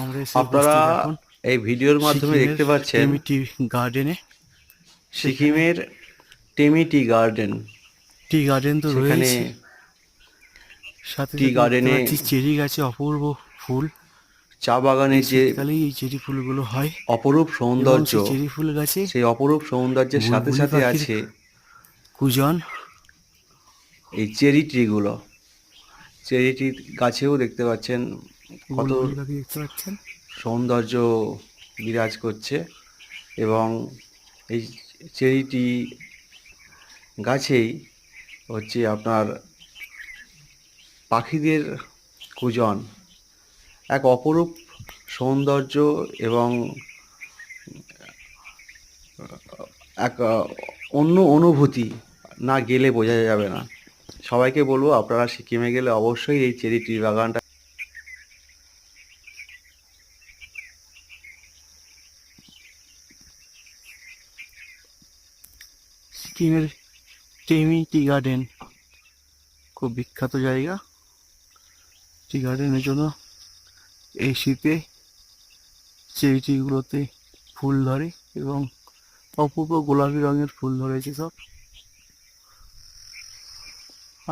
আমরা এসে আপনারা উপস্থিত এখন এই ভিডিওর মাধ্যমে সিকিমের দেখতে পাচ্ছেন টেমি টি গার্ডেনে। সেখানে সিকিমের Tammy tea garden. Tea garden তো সেখানে রয়েছে, সাথে টি সাথে দেখতে গার্ডেনে পাচ্ছি চেরি গাছে অপূর্ব ফুল। চা বাগানে এই যে শীতকালেই এই চেরি ফুলগুলো হয় অপরূপ এবং সৌন্দর্য, সেই চেরি ফুল গাছে সেই অপরূপ সৌন্দর্যের সাথে বুলবুলি সাথে পাখির আছে কুজন। এই চেরি ট্রিগুলো। চেরি ট্রি গাছেও দেখতে পাচ্ছেন কত বুলবুলি পাখি দেখতে পাচ্ছেন। সৌন্দর্য বিরাজ করছে। এবং এই চেরি টি গাছেই হচ্ছে আপনার পাখিদের কুজন, এক অপরূপ সৌন্দর্য এবং এক অন্য অনুভূতি, না গেলে বোঝা যাবে না। সবাইকে বলবো আপনারা সিকিমে গেলে অবশ্যই এই চেরি টি বাগানটা। সিকিমের টেমি টি গার্ডেন খুব বিখ্যাত জায়গা। টি গার্ডেনের জন্য এই শীতে চেরি ট্রিগুলোতে ফুল ধরে এবং অপূর্ব গোলাপি রঙের ফুল ধরেছে সব।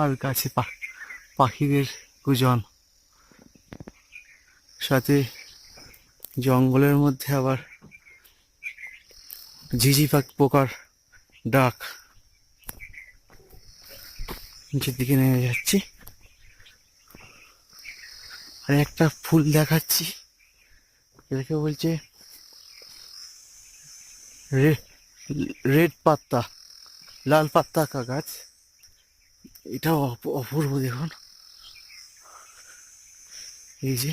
আর গাছে পাখিদের কুজন, সাথে জঙ্গলের মধ্যে আবার ঝিঝি পাখি পোকার ডাক। নিচের দিকে নেমে যাচ্ছি আর একটা ফুল দেখাচ্ছি, এটাকে বলছে রেড পাত্তা, লাল পাত্তা কা গাছ। এটাও অপূর্ব দেখুন, এই যে